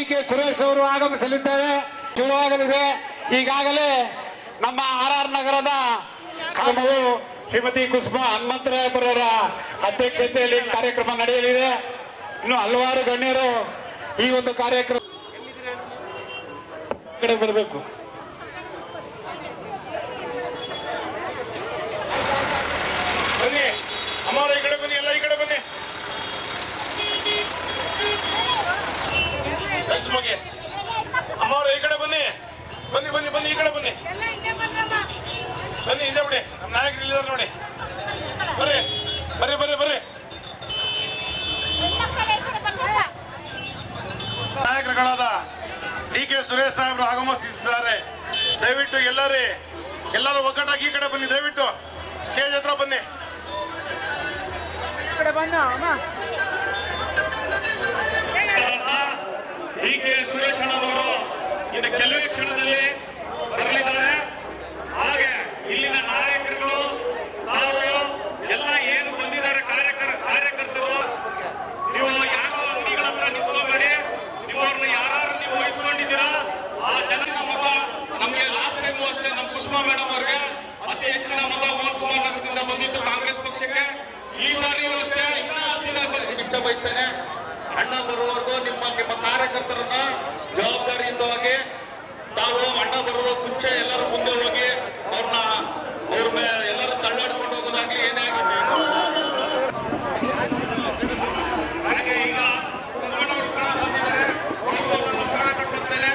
K Suresh ಅವರು ಆಗಮಿಸಲಿದ್ದಾರೆ. ಶುರುವಾಗಲಿದೆ. ಈಗಾಗಲೇ ನಮ್ಮ ಆರ್ ನಗರದ ಕಾನೂನು ಶ್ರೀಮತಿ ಕುಸುಮಾ ಹನುಮಂತರಾಯಪುರರ ಅಧ್ಯಕ್ಷತೆಯಲ್ಲಿ ಕಾರ್ಯಕ್ರಮ ನಡೆಯಲಿದೆ. ಇನ್ನು ಹಲವಾರು ಗಣ್ಯರು ಈ ಒಂದು ಕಾರ್ಯಕ್ರಮ ಕಡೆ ಬರಬೇಕು. ಬನ್ನಿ ಅಮ್ಮವ್ರ ಈ ಕಡೆ ಬನ್ನಿ, ಎಲ್ಲ ಈ ಕಡೆ ಬನ್ನಿ. ಅಮ್ಮವ್ರ ಈ ಕಡೆ ಬನ್ನಿ, ಬನ್ನಿ ಬನ್ನಿ ಬನ್ನಿ ಈ ಕಡೆ ಬನ್ನಿ, ಬನ್ನಿ ಇದೆ ಬಿಡಿ. ನಮ್ಮ ನಾಯಕರು ಇಲ್ಲಿದ್ದಾರೆ ನೋಡಿ. ಬರ್ರಿ ಬರ್ರಿ ಬರ್ರಿ ಬರ್ರಿ. ನಾಯಕರುಗಳಾದ ಡಿ ಕೆ ಸುರೇಶ್ ಸಾಹೇಬರು ಆಗಮಿಸುತ್ತಿದ್ದಾರೆ. ದಯವಿಟ್ಟು ಎಲ್ಲರೂ ಒಗ್ಗಟ್ಟಾಗಿ ಈ ಕಡೆ ಬನ್ನಿ. ದಯವಿಟ್ಟು ಸ್ಟೇಜ್ ಹತ್ರ ಬನ್ನಿ. ಡಿ ಕೆ ಸುರೇಶ್ ಅಣ್ಣವರು ಇನ್ನು ಕೆಲವೇ ಕ್ಷಣದಲ್ಲಿ ಬರಲಿದ್ದಾರೆ. ಹಾಗೆ ಇಲ್ಲಿನ ನಾಯಕರುಗಳು ತಾವು ಎಲ್ಲ ಏನು ಬಂದಿದ್ದಾರೆ ಕಾರ್ಯಕರ್ತರು, ನೀವು ಯಾರು ಅಂಗಡಿಗಳ ಹತ್ರ ನಿಂತ್ಕೊಬೇಡಿ. ನಿಮ್ಮವ್ರನ್ನ ಯಾರು ನೀವು ವಹಿಸ್ಕೊಂಡಿದ್ದೀರಾ ಆ ಜನರ ಮತ ನಮಗೆ ಲಾಸ್ಟ್ ಟೈಮ್ ಅಷ್ಟೇ ನಮ್ಮ ಕುಸುಮಾ ಮೇಡಮ್ ಅವ್ರಿಗೆ ಅತಿ ಹೆಚ್ಚಿನ ಮತ ಮೋಹನ್ ಕುಮಾರ್ ನಗರದಿಂದ ಬಂದಿತ್ತು ಕಾಂಗ್ರೆಸ್ ಪಕ್ಷಕ್ಕೆ. ಈ ಬಾರಿಯೂ ಅಷ್ಟೇ ಇನ್ನ ದಿನ ಇಷ್ಟ ಬಯಸ್ತೇನೆ. ಅಣ್ಣ ಬರುವವರೆಗೂ ನಿಮ್ಮ ಕಾರ್ಯಕರ್ತರನ್ನ ಜವಾಬ್ದಾರಿಯುತವಾಗಿ ತಾವು ಅಣ್ಣ ಬರುವ ಮುಂಚೆ ಎಲ್ಲರೂ ಮುಂದೆ ಹೋಗಿ ಅವ್ರ ಎಲ್ಲರೂ ತಳ್ಳಾಡ್ಕೊಂಡು ಹೋಗೋದಾಗ್ಲಿ ಏನೇ ಹಾಗೆ ಈಗ ಕರ್ಕೊಂಡವ್ರು ಕೂಡ ಬಂದಿದ್ದಾರೆ. ಅವ್ರಿಗೂ ಸ್ವಾಗತ ಕೊಡ್ತೇನೆ.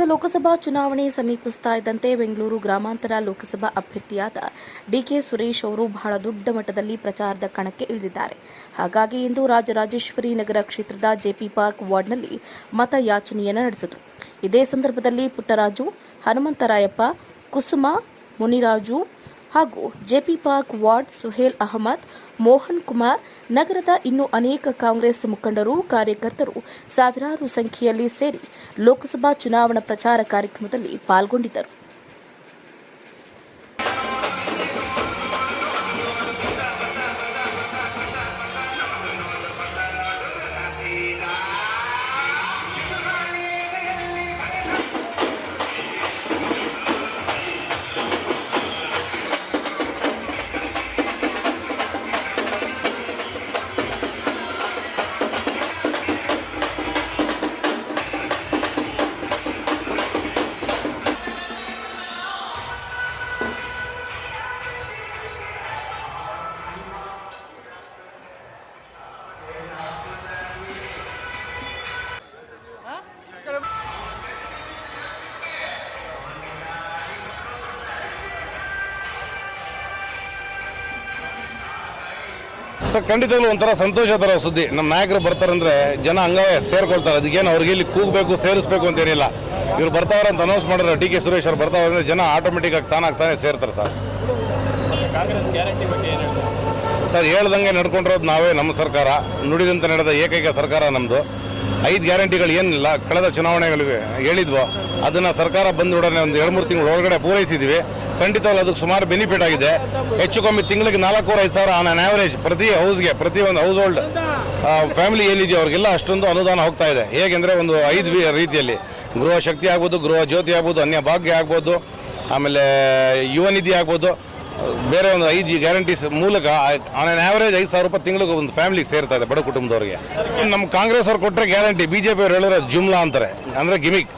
ಲೋಕಸಭಾ ಚುನಾವಣೆ ಸಮೀಪಿಸ್ತಾ ಇದ್ದಂತೆ ಬೆಂಗಳೂರು ಗ್ರಾಮಾಂತರ ಲೋಕಸಭಾ ಅಭ್ಯರ್ಥಿಯಾದ ಡಿಕೆ ಸುರೇಶ್ ಅವರು ಬಹಳ ದೊಡ್ಡ ಮಟ್ಟದಲ್ಲಿ ಪ್ರಚಾರದ ಕಣಕ್ಕೆ ಇಳಿದಿದ್ದಾರೆ. ಹಾಗಾಗಿ ಇಂದು ರಾಜರಾಜೇಶ್ವರಿ ನಗರ ಕ್ಷೇತ್ರದ ಜೆಪಿ ಪಾರ್ಕ್ ವಾರ್ಡ್ನಲ್ಲಿ ಮತಯಾಚನೆಯನ್ನು ನಡೆಸಿದರು. ಇದೇ ಸಂದರ್ಭದಲ್ಲಿ ಪುಟ್ಟರಾಜು, ಹನುಮಂತರಾಯಪ್ಪ, ಕುಸುಮಾ, ಮುನಿರಾಜು ಹಾಗೂ JP park ward Suhail Ahmed, Mohan Kumar, ನಗರದ ಇನ್ನೂ ಅನೇಕ ಕಾಂಗ್ರೆಸ್ ಮುಖಂಡರು, ಕಾರ್ಯಕರ್ತರು ಸಾವಿರಾರು ಸಂಖ್ಯೆಯಲ್ಲಿ ಸೇರಿ ಲೋಕಸಭಾ ಚುನಾವಣಾ ಪ್ರಚಾರ ಕಾರ್ಯಕ್ರಮದಲ್ಲಿ ಪಾಲ್ಗೊಂಡಿದ್ದರು. ಸರ್, ಖಂಡಿತವಾಗ್ಲೂ ಒಂಥರ ಸಂತೋಷ ಥರ ಸುದ್ದಿ. ನಮ್ಮ ನಾಯಕರು ಬರ್ತಾರಂದ್ರೆ ಜನ ಹಂಗವೇ ಸೇರ್ಕೊಳ್ತಾರೆ. ಅದಕ್ಕೇನು ಅವ್ರಿಗೆ ಇಲ್ಲಿ ಕೂಗಬೇಕು ಸೇರಿಸ್ಬೇಕು ಅಂತೇನಿಲ್ಲ. ಇವ್ರು ಬರ್ತಾವ್ರೆ ಅಂತ ಅನೌನ್ಸ್ ಮಾಡಿದ್ರೆ ಡಿ ಕೆ ಸುರೇಶ್ ಅವ್ರು ಬರ್ತಾವ್ರೆ ಅಂದರೆ ಜನ ಆಟೋಮೆಟಿಕ್ ಆಗಿ ತಾನೇ ಸೇರ್ತಾರೆ ಸರ್. ಸರ್ ಹೇಳ್ದಂಗೆ ನಡ್ಕೊಂಡಿರೋದು ನಾವೇ. ನಮ್ಮ ಸರ್ಕಾರ ನುಡಿದಂತೆ ನಡೆದ ಏಕೈಕ ಸರ್ಕಾರ ನಮ್ಮದು. 5 ಗ್ಯಾರಂಟಿಗಳು ಏನಿಲ್ಲ ಕಳೆದ ಚುನಾವಣೆಗಳಿಗೆ ಹೇಳಿದ್ವೋ ಅದನ್ನು ಸರ್ಕಾರ ಬಂದೊಡನೆ ಒಂದು 2-3 ತಿಂಗಳ ಒಳಗಡೆ ಪೂರೈಸಿದ್ದೀವಿ. ಖಂಡಿತವಾಗ್ಲೂ ಅದಕ್ಕೆ ಸುಮಾರು ಬೆನಿಫಿಟ್ ಆಗಿದೆ. ಹೆಚ್ಚು ಕಮ್ಮಿ ತಿಂಗಳಿಗೆ 4-5 ಸಾವಿರ ಆನ್ ಆನ್ ಆ್ಯಾವರೇಜ್ ಪ್ರತಿ ಹೌಸ್ಗೆ, ಪ್ರತಿ ಒಂದು ಹೌಸ್ ಹೋಲ್ಡ್ ಫ್ಯಾಮಿಲಿ ಏನಿದೆಯೋ ಅವ್ರಿಗೆಲ್ಲ ಅಷ್ಟೊಂದು ಅನುದಾನ ಹೋಗ್ತಾ ಇದೆ. ಹೇಗೆಂದರೆ ಒಂದು 5 ರೀತಿಯಲ್ಲಿ ಗೃಹ ಶಕ್ತಿ ಆಗ್ಬೋದು, ಗೃಹ ಜ್ಯೋತಿ ಆಗ್ಬೋದು, ಅನ್ಯ ಭಾಗ್ಯ ಆಗ್ಬೋದು, ಆಮೇಲೆ ಯುವ ನಿಧಿ ಆಗ್ಬೋದು, ಬೇರೆ ಒಂದು 5 ಗ್ಯಾರಂಟೀಸ್ ಮೂಲಕ ಆನ್ ಆನ್ ಆ್ಯಾವರೇಜ್ 5,000 ರೂಪಾಯಿ ತಿಂಗಳಿಗೆ ಒಂದು ಫ್ಯಾಮಿಲಿಗೆ ಸೇರ್ತಾ ಇದೆ ಬಡ ಕುಟುಂಬದವ್ರಿಗೆ. ನಮ್ಮ ಕಾಂಗ್ರೆಸ್ ಅವ್ರು ಕೊಟ್ಟರೆ ಗ್ಯಾರಂಟಿ, BJP ಅವ್ರು ಹೇಳಿರೋ ಜುಮ್ಲಾ ಅಂತಾರೆ, ಅಂದರೆ ಗಿಮಿಕ್.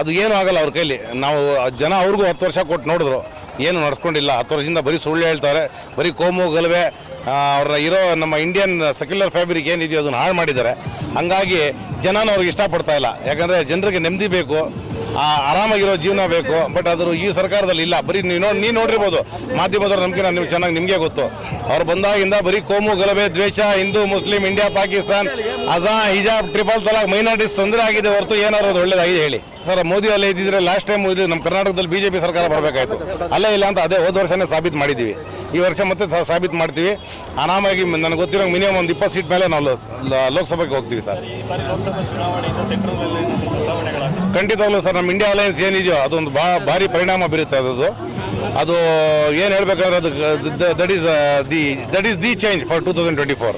ಅದು ಏನೂ ಆಗಲ್ಲ ಅವ್ರ ಕೈಲಿ. ನಾವು ಜನ ಅವ್ರಿಗೂ 10 ವರ್ಷ ಕೊಟ್ಟು ನೋಡಿದ್ರು, ಏನು ನಡೆಸ್ಕೊಂಡಿಲ್ಲ. 10 ವರ್ಷದಿಂದ ಬರೀ ಸುಳ್ಳು ಹೇಳ್ತಾರೆ, ಬರೀ ಕೋಮು ಗಲಭೆ, ಅವ್ರ ಇರೋ ನಮ್ಮ ಇಂಡಿಯನ್ ಸೆಕ್ಯುಲರ್ ಫ್ಯಾಬ್ರಿಕ್ ಏನಿದೆಯೋ ಅದನ್ನು ಹಾಳು ಮಾಡಿದ್ದಾರೆ. ಹಂಗಾಗಿ ಜನನೂ ಅವ್ರಿಗೆ ಇಷ್ಟಪಡ್ತಾ ಇಲ್ಲ. ಯಾಕಂದರೆ ಜನರಿಗೆ ನೆಮ್ಮದಿ ಬೇಕು, ಆರಾಮಾಗಿರೋ ಜೀವನ ಬೇಕು. ಬಟ್ ಅದ್ರ ಈ ಸರ್ಕಾರದಲ್ಲಿ ಇಲ್ಲ. ಬರೀ ನೀವು ನೋಡಿರ್ಬೋದು ಮಾಧ್ಯಮದವ್ರು ನಮ್ಗೆ ನೀವು ಚೆನ್ನಾಗಿ ನಿಮಗೆ ಗೊತ್ತು, ಅವ್ರು ಬಂದಾಗಿಂದ ಬರೀ ಕೋಮು ಗಲಭೆ, ದ್ವೇಷ, ಹಿಂದೂ ಮುಸ್ಲಿಂ, ಇಂಡಿಯಾ ಪಾಕಿಸ್ತಾನ್, ಅಜಾ ಹಿಜಾಬ್, ಟ್ರಿಪಲ್ ತಲಾಕ್, ಮೈನಾರಿಟೀಸ್ ತೊಂದರೆ ಆಗಿದೆ ಹೊರತು ಏನಾದ್ರು ಅದು ಒಳ್ಳೇದಾಗಿದೆ ಹೇಳಿ ಸರ್? ಮೋದಿ ಅಲ್ಲೇ ಇದ್ದಿದ್ರೆ ಲಾಸ್ಟ್ ಟೈಮ್ ಇದು ನಮ್ಮ ಕರ್ನಾಟಕದಲ್ಲಿ BJP ಸರ್ಕಾರ ಬರಬೇಕಾಯ್ತು. ಅಲ್ಲೇ ಇಲ್ಲ ಅಂತ ಅದೇ ಹೋದ ವರ್ಷನೇ ಸಾಬೀತು ಮಾಡಿದ್ದೀವಿ. ಈ ವರ್ಷ ಮತ್ತೆ ಸಾಬೀತು ಮಾಡ್ತೀವಿ. ಆರಾಮಾಗಿ ನನಗೆ ಗೊತ್ತಿರೋ ಮಿನಿಮಮ್ ಒಂದು 20 ಸೀಟ್ ಮೇಲೆ ನಾವು ಲೋಕಸಭೆಗೆ ಹೋಗ್ತೀವಿ ಸರ್. ಖಂಡಿತವಾಗ್ಲೂ ಸರ್, ನಮ್ಮ ಇಂಡಿಯಾ ಅಲಯನ್ಸ್ ಏನಿದೆಯೋ ಅದೊಂದು ಭಾರಿ ಪರಿಣಾಮ ಬೀರುತ್ತೆ. ಅದು ಏನು ಹೇಳ್ಬೇಕಾದ್ರೆ ಅದು that is the change for 2024.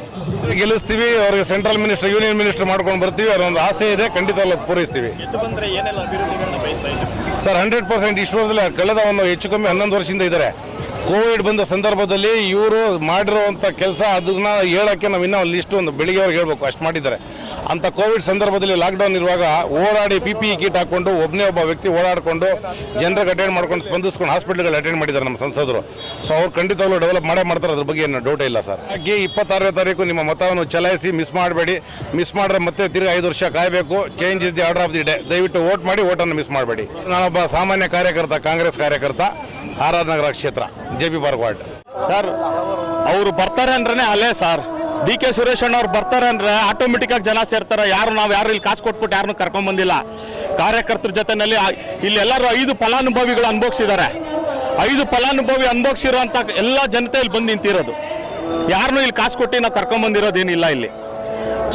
ಗೆಲ್ಲಿಸ್ತೀವಿ, ಅವ್ರಿಗೆ ಸೆಂಟ್ರಲ್ ಮಿನಿಸ್ಟರ್, ಯೂನಿಯನ್ ಮಿನಿಸ್ಟರ್ ಮಾಡ್ಕೊಂಡು ಬರ್ತೀವಿ. ಅದೊಂದು ಆಸೆ ಇದೆ, ಖಂಡಿತವಾಗ್ಲೂ ಪೂರೈಸ್ತೀವಿ ಸರ್. 100% ಈಶ್ವರದಲ್ಲಿ ಕಳೆದ ಒಂದು ಹೆಚ್ಚು ಕಮ್ಮಿ 11 ವರ್ಷದಿಂದ ಇದ್ದಾರೆ. ಕೋವಿಡ್ ಬಂದ ಸಂದರ್ಭದಲ್ಲಿ ಇವರು ಮಾಡಿರುವಂಥ ಕೆಲಸ ಅದನ್ನ ಹೇಳೋಕ್ಕೆ ನಾವು ಇನ್ನೂ ಲಿಸ್ಟ್ ಒಂದು ಬೆಳಿಗ್ಗೆ ಅವ್ರಿಗೆ ಹೇಳ್ಬೇಕು, ಅಷ್ಟು ಮಾಡಿದ್ದಾರೆ. ಅಂಥ ಕೋವಿಡ್ ಸಂದರ್ಭದಲ್ಲಿ ಲಾಕ್ಡೌನ್ ಇರುವಾಗ ಓಡಾಡಿ PPE ಕಿಟ್ ಹಾಕ್ಕೊಂಡು ಒಬ್ಬ ವ್ಯಕ್ತಿ ಓಡಾಡಿಕೊಂಡು ಜನರಿಗೆ ಅಟೆಂಡ್ ಮಾಡ್ಕೊಂಡು ಸ್ಪಂದಿಸ್ಕೊಂಡು ಹಾಸ್ಪಿಟ್ಲ್ಗಳು ಅಟೆಂಡ್ ಮಾಡಿದ್ದಾರೆ ನಮ್ಮ ಸಂಸದರು. ಸೊ ಅವ್ರು ಖಂಡಿತವಾಗ್ಲೂ ಡೆವಲಪ್ ಮಾಡ್ತಾರೆ, ಅದ್ರ ಬಗ್ಗೆ ಏನು ಡೌಟೇ ಇಲ್ಲ ಸರ್. ಹಾಗೆ 26ನೇ ತಾರೀಕು ನಿಮ್ಮ ಮತವನ್ನು ಚಲಾಯಿಸಿ, ಮಿಸ್ ಮಾಡಬೇಡಿ. ಮಿಸ್ ಮಾಡಿದ್ರೆ ಮತ್ತೆ ತಿರುಗಿ 5 ವರ್ಷ ಕಾಯಬೇಕು. Change is the order of the day. ದಯವಿಟ್ಟು ವೋಟ್ ಮಾಡಿ, ವೋಟನ್ನು ಮಿಸ್ ಮಾಡಬೇಡಿ. ನಾನೊಬ್ಬ ಸಾಮಾನ್ಯ ಕಾರ್ಯಕರ್ತ, ಕಾಂಗ್ರೆಸ್ ಕಾರ್ಯಕರ್ತ, RR ನಗರ ಕ್ಷೇತ್ರ, JP ಪಾರ್ಕ್ ವಾರ್ಡ್. ಸರ್, ಅವರು ಬರ್ತಾರೆ ಅಂದ್ರೆ ಅಲ್ಲೇ ಸರ್, DK ಸುರೇಶ್ ಅವ್ರು ಬರ್ತಾರೆ ಅಂದ್ರೆ ಆಟೋಮೆಟಿಕ್ ಆಗಿ ಜನ ಸೇರ್ತಾರೆ. ನಾವು ಯಾರು ಇಲ್ಲಿ ಕಾಸು ಕೊಟ್ಬಿಟ್ಟು ಯಾರನ್ನೂ ಕರ್ಕೊಂಡ್ ಬಂದಿಲ್ಲ. ಕಾರ್ಯಕರ್ತರ ಜೊತೆನಲ್ಲಿ ಇಲ್ಲಿ ಎಲ್ಲರೂ 5 ಫಲಾನುಭವಿಗಳು ಅನುಭವಿಸಿದ್ದಾರೆ. 5 ಫಲಾನುಭವಿ ಅನುಭವಿಸಿರೋಂಥ ಎಲ್ಲ ಜನತೆ ಇಲ್ಲಿ ಬಂದು ನಿಂತಿರೋದು. ಯಾರನ್ನೂ ಇಲ್ಲಿ ಕಾಸು ಕೊಟ್ಟು ನಾವು ಕರ್ಕೊಂಡ್ ಬಂದಿರೋದೇನಿಲ್ಲ. ಇಲ್ಲಿ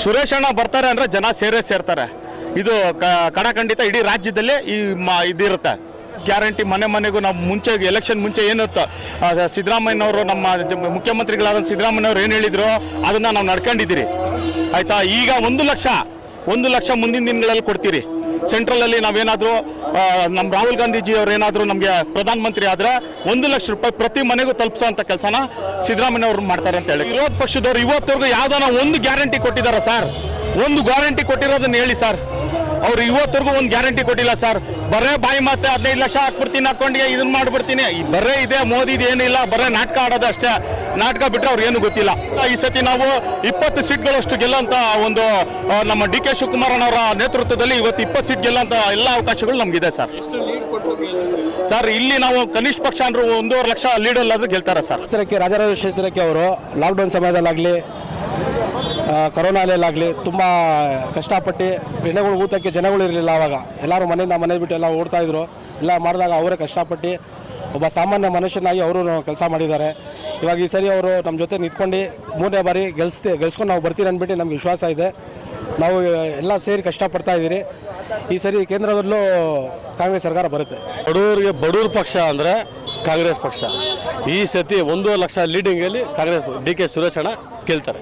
ಸುರೇಶ್ ಅಣ್ಣ ಬರ್ತಾರೆ ಅಂದ್ರೆ ಜನ ಸೇರ್ತಾರೆ. ಇದು ಕಡಖಂಡಿತ ಇಡೀ ರಾಜ್ಯದಲ್ಲೇ ಇದಿರುತ್ತೆ ಗ್ಯಾರಂಟಿ. ಮನೆಗೂ ನಾವು ಮುಂಚೆ ಎಲೆಕ್ಷನ್ ಮುಂಚೆ ಏನಿತ್ತು, ಸಿದ್ದರಾಮಯ್ಯನವರು, ನಮ್ಮ ಮುಖ್ಯಮಂತ್ರಿಗಳಾದ ಸಿದ್ದರಾಮಯ್ಯನವರು ಏನು ಹೇಳಿದ್ರು ಅದನ್ನು ನಾವು ನಡ್ಕೊಂಡಿದ್ದೀರಿ ಆಯಿತಾ. ಈಗ 1 ಲಕ್ಷ ಮುಂದಿನ ದಿನಗಳಲ್ಲಿ ಕೊಡ್ತೀರಿ. ಸೆಂಟ್ರಲಲ್ಲಿ ನಾವೇನಾದರೂ ನಮ್ಮ ರಾಹುಲ್ ಗಾಂಧೀಜಿ ಅವ್ರು ಏನಾದರೂ ನಮಗೆ ಪ್ರಧಾನಮಂತ್ರಿ ಆದರೆ 1 ಲಕ್ಷ ರೂಪಾಯಿ ಪ್ರತಿ ಮನೆಗೂ ತಲುಪಿಸೋಂಥ ಕೆಲಸನ ಸಿದ್ದರಾಮಯ್ಯನವ್ರು ಮಾಡ್ತಾರೆ ಅಂತ ಹೇಳಿ. ವಿರೋಧ ಪಕ್ಷದವ್ರು ಇವತ್ತವರೆಗೂ ಯಾವುದಾನ ಒಂದು ಗ್ಯಾರಂಟಿ ಕೊಟ್ಟಿದ್ದಾರೆ ಸರ್? ಒಂದು ಗ್ಯಾರಂಟಿ ಕೊಟ್ಟಿರೋದನ್ನ ಹೇಳಿ ಸರ್. ಅವ್ರು ಇವತ್ತರೆಗೂ ಒಂದು ಗ್ಯಾರಂಟಿ ಕೊಟ್ಟಿಲ್ಲ ಸರ್. ಬರೇ ಬಾಯಿ ಮಾತೆ 15 ಲಕ್ಷ ಹಾಕ್ಬಿಡ್ತೀನಿ, ಹಾಕೊಂಡು ಇದನ್ನ ಮಾಡ್ಬಿಡ್ತೀನಿ, ಬರೇ ಇದೆ ಮೋದಿದು ಏನಿಲ್ಲ, ಬರೇ ನಾಟಕ ಆಡೋದು ಅಷ್ಟೇ. ನಾಟಕ ಬಿಟ್ಟರೆ ಅವ್ರು ಏನು ಗೊತ್ತಿಲ್ಲ. ಈ ಸತಿ ನಾವು 20 ಸೀಟ್ಗಳಷ್ಟು ಗೆಲ್ಲೋಂಥ ಒಂದು ನಮ್ಮ DK ಶಿವಕುಮಾರನವರ ನೇತೃತ್ವದಲ್ಲಿ ಇವತ್ತು 20 ಸೀಟ್ ಗೆಲ್ಲೋಂಥ ಎಲ್ಲ ಅವಕಾಶಗಳು ನಮಗಿದೆ ಸರ್. ಸರ್, ಇಲ್ಲಿ ನಾವು ಕನಿಷ್ಠ ಪಕ್ಷ ಅಂದ್ರೆ 1.5 ಲಕ್ಷ ಲೀಡಲ್ಲಾದ್ರೂ ಗೆಲ್ತಾರೆ ಸರ್. ರಾಜರಾಜೇಶ್ವರಿ ಕ್ಷೇತ್ರಕ್ಕೆ ಅವರು ಲಾಕ್ಡೌನ್ ಸಮಯದಲ್ಲಾಗಲಿ, ಕರೋನಾಲೆಲ್ಲಾಗಲಿ ತುಂಬ ಕಷ್ಟಪಟ್ಟು ಎಣ್ಣೆಗಳು ಊಟಕ್ಕೆ ಜನಗಳು ಇರಲಿಲ್ಲ. ಆವಾಗ ಎಲ್ಲರೂ ಮನೆ ಬಿಟ್ಟು ಎಲ್ಲ ಓಡ್ತಾಯಿದ್ರು. ಎಲ್ಲ ಮಾಡಿದಾಗ ಅವರೇ ಕಷ್ಟಪಟ್ಟು ಒಬ್ಬ ಸಾಮಾನ್ಯ ಮನುಷ್ಯನಾಗಿ ಅವರು ಕೆಲಸ ಮಾಡಿದ್ದಾರೆ. ಇವಾಗ ಈ ಸರಿ ಅವರು ನಮ್ಮ ಜೊತೆ ನಿಂತ್ಕೊಂಡು 3ನೇ ಬಾರಿ ಗೆಲ್ಸ್ಕೊಂಡು ನಾವು ಬರ್ತೀರಿ ಅಂದ್ಬಿಟ್ಟು ನಮ್ಗೆ ವಿಶ್ವಾಸ ಇದೆ. ನಾವು ಎಲ್ಲ ಸೇರಿ ಕಷ್ಟಪಡ್ತಾ ಇದ್ದೀರಿ. ಈ ಸರಿ ಕೇಂದ್ರದಲ್ಲೂ ಕಾಂಗ್ರೆಸ್ ಸರ್ಕಾರ ಬರುತ್ತೆ. ಬಡವ್ರ ಪಕ್ಷ ಅಂದರೆ ಕಾಂಗ್ರೆಸ್ ಪಕ್ಷ. ಈ ಸತಿ 1 ಲಕ್ಷ ಲೀಡಿಂಗಲ್ಲಿ ಕಾಂಗ್ರೆಸ್ DK ಸುರೇಶ್ ಅಣ್ಣ ಗೆಲ್ತಾರೆ.